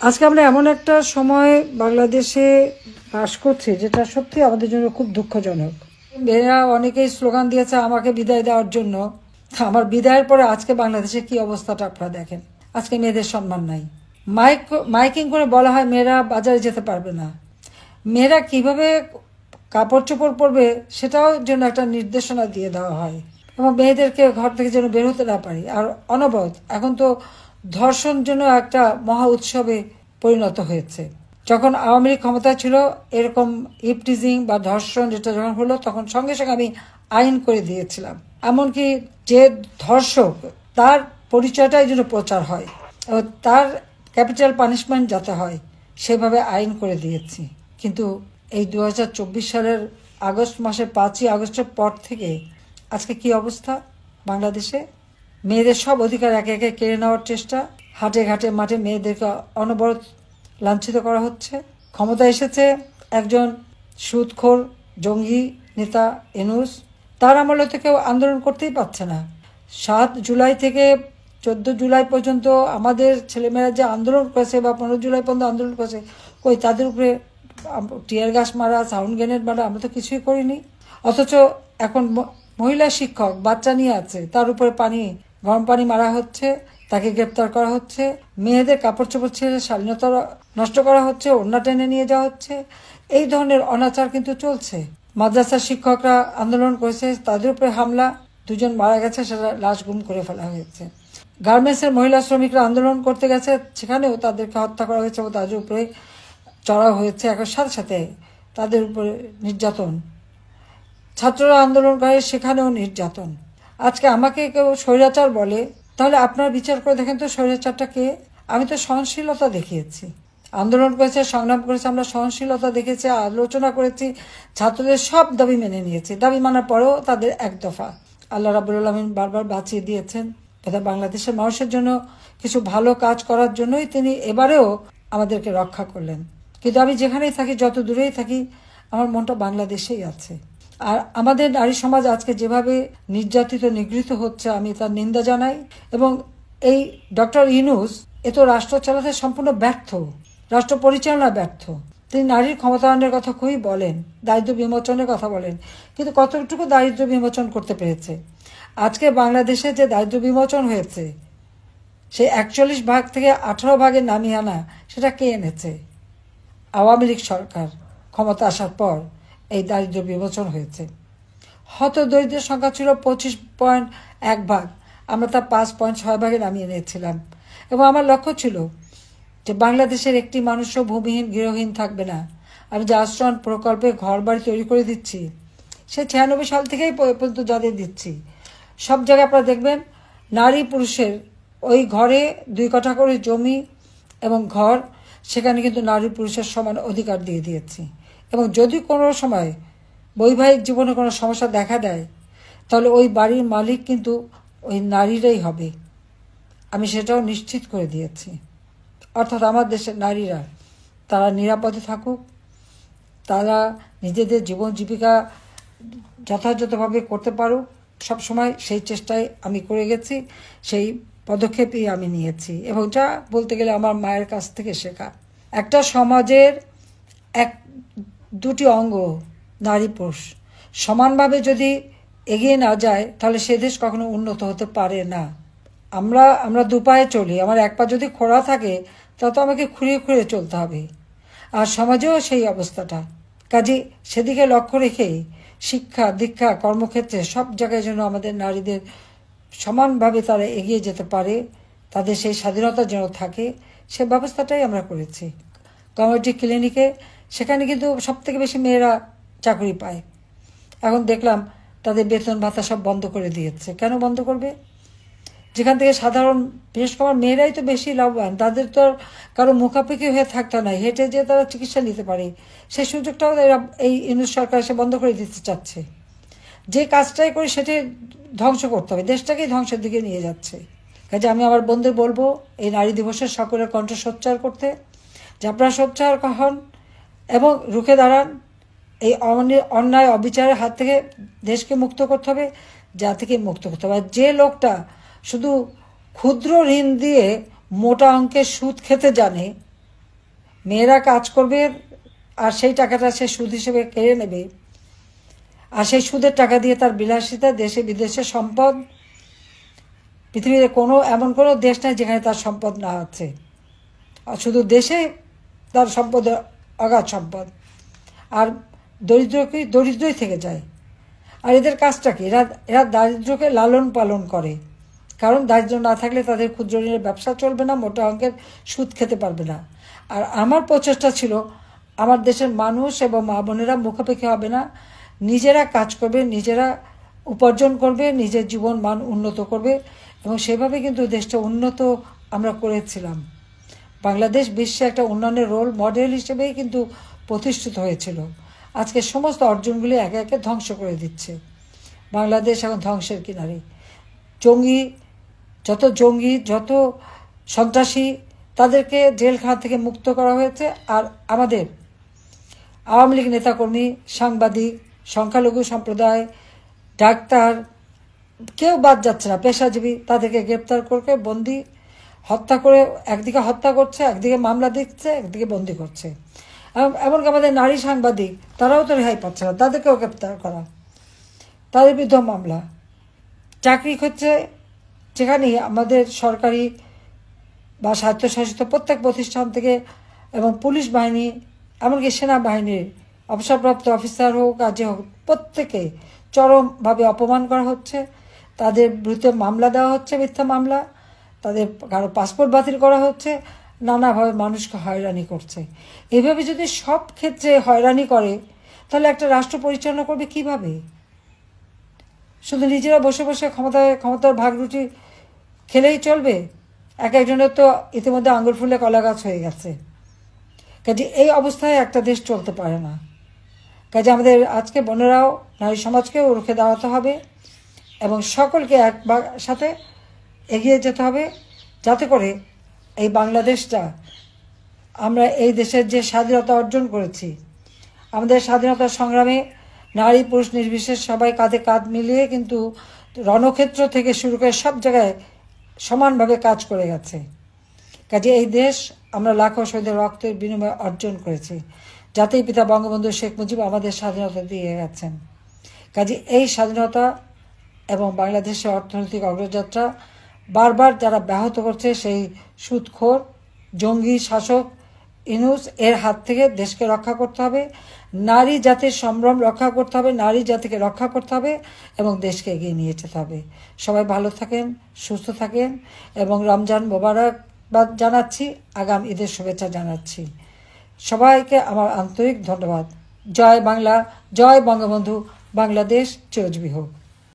আজকে আমরা এমন একটা সময় বাংলাদেশে বাস করছি যেটা সত্যি আমাদের জন্য খুব দুঃখজনক। মেয়েরা অনেকেই স্লোগান দিয়েছে আমাকে বিদায় দেওয়ার জন্য। আমার বিদায়ের পরে আজকে বাংলাদেশে কি অবস্থাটা আপনারা দেখেন। আজকে মেয়েদের সম্মান নাই। মাইকিং করে বলা হয় মেয়েরা বাজারে যেতে পারবে না, মেয়েরা কিভাবে কাপড় চোপড় পরবে সেটাও যেন একটা নির্দেশনা দিয়ে দেওয়া হয়, এবং মেয়েদেরকে ঘর থেকে যেন বের হতে না পারি। আর অনবরত এখন তো ধর্ষণ জন্য একটা মহা উৎসবে পরিণত হয়েছে। যখন আওয়ামী লীগ ক্ষমতায় ছিল এরকম ইপটিজিং বা ধর্ষণ যেটা যখন হলো তখন সঙ্গে সঙ্গে আমি আইন করে দিয়েছিলাম, এমনকি যে ধর্ষক তার পরিচয়টাই যেন প্রচার হয় এবং তার ক্যাপিটাল পানিশমেন্ট যাতে হয় সেভাবে আইন করে দিয়েছি। কিন্তু এই 2024 সালের আগস্ট মাসের 5ই আগস্টের পর থেকে আজকে কি অবস্থা বাংলাদেশে। মেয়েদের সব অধিকার একে একে কেড়ে নেওয়ার চেষ্টা, হাটে ঘাটে মাঠে মেয়েদেরকে অনবরত লাঞ্ছিত করা হচ্ছে। ক্ষমতা এসেছে একজন সুদখোর জঙ্গি নেতা ইউনূস, তার আমলে তো কেউ আন্দোলন করতেই পারছে না। 7 জুলাই থেকে 14 জুলাই পর্যন্ত আমাদের ছেলেমেয়েরা যে আন্দোলন করেছে বা 15 জুলাই পর্যন্ত আন্দোলন করেছে, কই তাদের উপরে টিয়ার গ্যাস মারা, সাউন্ড গ্রেনেড মারা আমরা তো কিছুই করিনি। অথচ এখন মহিলা শিক্ষক বাচ্চা নিয়ে আছে, তার উপরে গরম পানি মারা হচ্ছে, তাকে গ্রেপ্তার করা হচ্ছে, মেয়েদের কাপড় চোপড় ছেড়ে স্বাধীনতা নষ্ট করা হচ্ছে, ওড়না টেনে নিয়ে যাওয়া হচ্ছে। এই ধরনের অনাচার কিন্তু চলছে। মাদ্রাসার শিক্ষকরা আন্দোলন করেছে, তাদের উপরে হামলা, 2 জন মারা গেছে, সেটা লাশ গুম করে ফেলা হয়েছে। গার্মেন্টসের মহিলা শ্রমিকরা আন্দোলন করতে গেছে, সেখানেও তাদেরকে হত্যা করা হয়েছে এবং তাদের উপরে চড়া হয়েছে, একর সাথে সাথে তাদের উপরে নির্যাতন। ছাত্ররা আন্দোলন করে, সেখানেও নির্যাতন। আজকে আমাকে কেউ স্বৈরাচার বলে, তাহলে আপনার বিচার করে দেখেন তো স্বৈরাচারটা কে। আমি তো সহনশীলতা দেখিয়েছি, আন্দোলন করেছে, সংগ্রাম করেছে, আমরা সহনশীলতা দেখেছি, আলোচনা করেছি, ছাত্রদের সব দাবি মেনে নিয়েছি। দাবি মানার পরেও তাদের এক দফা আল্লাহ রাব্বুল আলামিন বারবার বাঁচিয়ে দিয়েছেন। এটা বাংলাদেশের মানুষের জন্য কিছু ভালো কাজ করার জন্যই তিনি এবারেও আমাদেরকে রক্ষা করলেন। কিন্তু আমি যেখানেই থাকি, যত দূরেই থাকি, আমার মনটা বাংলাদেশেই আছে। আর আমাদের নারী সমাজ আজকে যেভাবে নির্যাতিত নিগৃহীত হচ্ছে আমি তার নিন্দা জানাই। এবং এই ডক্টর ইউনূস তো রাষ্ট্র চালাতে সম্পূর্ণ ব্যর্থ, রাষ্ট্র পরিচালনা ব্যর্থ। তিনি নারীর ক্ষমতায়নের কথা খুবই বলেন, দারিদ্র বিমোচনের কথা বলেন, কিন্তু কতটুকু দারিদ্র বিমোচন করতে পেরেছে। আজকে বাংলাদেশে যে দারিদ্র বিমোচন হয়েছে সেই 41 ভাগ থেকে 18 ভাগে নামিয়ে আনা, সেটা কে এনেছে? আওয়ামী লীগ সরকার ক্ষমতা আসার পর এই দারিদ্র বিমোচন হয়েছে। হত দরিদ্রের সংখ্যা ছিল 25.1 ভাগ, আমরা তা 5.6 ভাগে নামিয়ে নিয়েছিলাম। এবং আমার লক্ষ্য ছিল যে বাংলাদেশের একটি মানুষও ভূমিহীন গৃহহীন থাকবে না। আমি যে আশ্রয়ণ প্রকল্পে ঘর বাড়ি তৈরি করে দিচ্ছি, সে 96 সাল থেকেই পর্যন্ত যাদের দিচ্ছি, সব জায়গায় আপনারা দেখবেন নারী পুরুষের ওই ঘরে 2 কাঠা করে জমি এবং ঘর, সেখানে কিন্তু নারী পুরুষের সমান অধিকার দিয়ে দিয়েছি। এবং যদি কোনো সময় বৈবাহিক জীবনে কোনো সমস্যা দেখা দেয়, তাহলে ওই বাড়ির মালিক কিন্তু ওই নারীরাই হবে, আমি সেটাও নিশ্চিত করে দিয়েছি। অর্থাৎ আমার দেশের নারীরা তারা নিরাপদে থাকুক, তারা নিজেদের জীবন জীবিকা যথাযথভাবে করতে পারুক, সবসময় সেই চেষ্টায় আমি করে গেছি, সেই পদক্ষেপই আমি নিয়েছি। এবং যা বলতে গেলে আমার মায়ের কাছ থেকে শেখা। একটা সমাজের দুটি অঙ্গ নারী পুরুষ সমানভাবে যদি এগিয়ে না যায়, তাহলে সে দেশ কখনো উন্নত হতে পারে না। আমরা দুপায়ে চলি, আমার এক পা যদি খোঁড়া থাকে তা তো আমাকে খুঁড়িয়ে খুঁড়িয়ে চলতে হবে। আর সমাজেও সেই অবস্থাটা, কাজে সেদিকে লক্ষ্য রেখেই শিক্ষা দীক্ষা কর্মক্ষেত্রে সব জায়গায় যেন আমাদের নারীদের সমানভাবে তারা এগিয়ে যেতে পারে, তাদের সেই স্বাধীনতা যেন থাকে, সে ব্যবস্থাটাই আমরা করেছি। কমিউনিটি ক্লিনিকে সেখানে কিন্তু সব থেকে বেশি মেয়েরা চাকরি পায়। এখন দেখলাম তাদের বেতন ভাতা সব বন্ধ করে দিয়েছে। কেন বন্ধ করবে? যেখান থেকে সাধারণ, বিশেষ করে মেয়েরাই তো বেশি লাভবান, তাদের তো আর কারো মুখাপেক্ষি হয়ে থাকতে নাই, হেঁটে যেয়ে তারা চিকিৎসা নিতে পারে, সেই সুযোগটাও এরা এই ইউনূস সরকার এসে বন্ধ করে দিতে চাচ্ছে। যে কাজটাই করি সেটাই ধ্বংস করতে হবে, দেশটাকেই ধ্বংসের দিকে নিয়ে যাচ্ছে। কাজে আমি আমার বন্ধুদের বলবো এই নারী দিবসের সকলের কণ্ঠ সোচ্চার করতে, যে আপনারা সোচ্চার হন এবং রুখে দাঁড়ান। এই অন্যায় অবিচারের হাত থেকে দেশকে মুক্ত করতে হবে, যা থেকে মুক্ত করতে হবে। যে লোকটা শুধু ক্ষুদ্র ঋণ দিয়ে মোটা অঙ্কের সুদ খেতে জানে, মেয়েরা কাজ করবে আর সেই টাকাটা সে সুদ হিসেবে কেড়ে নেবে, আর সেই সুদের টাকা দিয়ে তার বিলাসিতা, দেশে বিদেশে সম্পদ, পৃথিবীর এমন কোনো দেশ নাই যেখানে তার সম্পদ না আছে। আর শুধু দেশে তার সম্পদের অগাধ সম্পদ, আর দরিদ্রই থেকে যায়। আর এদের কাজটা কি? এরা দারিদ্র্যকে লালন পালন করে, কারণ দারিদ্র্য না থাকলে তাদের ক্ষুদ্র ঋণের ব্যবসা চলবে না, মোটা অঙ্কের সুদ খেতে পারবে না। আর আমার প্রচেষ্টা ছিল আমার দেশের মানুষ এবং মা বোনেরা মুখাপেক্ষি হবে না, নিজেরা কাজ করবে, নিজেরা উপার্জন করবে, নিজের জীবন মান উন্নত করবে, এবং সেভাবে কিন্তু দেশটা উন্নত আমরা করেছিলাম। বাংলাদেশ বিশ্বে একটা উন্নয়নের রোল মডেল হিসেবেই কিন্তু প্রতিষ্ঠিত হয়েছিল। আজকে সমস্ত অর্জনগুলি একে একে ধ্বংস করে দিচ্ছে। বাংলাদেশ এখন ধ্বংসের কিনারে। জঙ্গি, যত সন্ত্রাসী, তাদেরকে জেলখানা থেকে মুক্ত করা হয়েছে। আর আমাদের আওয়ামী লীগ নেতাকর্মী, সাংবাদিক, সংখ্যালঘু সম্প্রদায়, ডাক্তার, কেউ বাদ যাচ্ছে না, পেশাজীবী, তাদেরকে গ্রেপ্তার করে বন্দি, হত্যা করে, একদিকে হত্যা করছে, একদিকে মামলা দিচ্ছে, একদিকে বন্দি করছে। এমনকি আমাদের নারী সাংবাদিক, তারাও তো রেহাই পাচ্ছে না, তাদেরকেও গ্রেপ্তার করা, তাদের বিরুদ্ধে মামলা। চাকরি হচ্ছে যেখানেই আমাদের সরকারি বা স্বায়ত্তশাসিত প্রত্যেক প্রতিষ্ঠান থেকে, এবং পুলিশ বাহিনী, এমনকি সেনাবাহিনীর অবসরপ্রাপ্ত অফিসার হোক আর যে হোক, প্রত্যেকে চরমভাবে অপমান করা হচ্ছে। তাদের বিরুদ্ধে মামলা দেওয়া হচ্ছে, মিথ্যা মামলা, তাদের কারো পাসপোর্ট বাতিল করা হচ্ছে, নানাভাবে মানুষকে হয়রানি করছে। এভাবে যদি সব ক্ষেত্রে হয়রানি করে, তাহলে একটা রাষ্ট্র পরিচালনা করবে কিভাবে? শুধু নিজেরা বসে বসে ক্ষমতার ভাগরুটি খেলেই চলবে? একজনের তো ইতিমধ্যে আঙুল ফুলে কলা গাছ হয়ে গেছে। কাজে এই অবস্থায় একটা দেশ চলতে পারে না। কাজে আমাদের আজকে বোনেরাও, নারী সমাজকেও রুখে দাঁড়াতে হবে এবং সকলকে সাথে এগিয়ে যেতে হবে, যাতে করে এই বাংলাদেশটা, আমরা এই দেশের যে স্বাধীনতা অর্জন করেছি, আমাদের স্বাধীনতার সংগ্রামে নারী পুরুষ নির্বিশেষে সবাই কাঁধে কাঁধ মিলিয়ে কিন্তু রণক্ষেত্র থেকে শুরু করে সব জায়গায় সমানভাবে কাজ করে গেছে। কাজে এই দেশ আমরা লাখো শহীদের রক্তের বিনিময়ে অর্জন করেছি। জাতির পিতা বঙ্গবন্ধু শেখ মুজিব আমাদের স্বাধীনতা দিয়ে গেছেন। কাজে এই স্বাধীনতা এবং বাংলাদেশের অর্থনৈতিক অগ্রযাত্রা বারবার যারা ব্যাহত করছে, সেই সুদখোর জঙ্গি শাসক ইউনূস এর হাত থেকে দেশকে রক্ষা করতে হবে, নারী জাতির সম্ভ্রম রক্ষা করতে হবে, নারী জাতিকে রক্ষা করতে হবে এবং দেশকে এগিয়ে নিয়ে যেতে হবে। সবাই ভালো থাকেন, সুস্থ থাকেন এবং রমজান মোবারকবাদ জানাচ্ছি, আগাম ঈদের শুভেচ্ছা জানাচ্ছি। সবাইকে আমার আন্তরিক ধন্যবাদ। জয় বাংলা, জয় বঙ্গবন্ধু, বাংলাদেশ চিরজীবী হোক।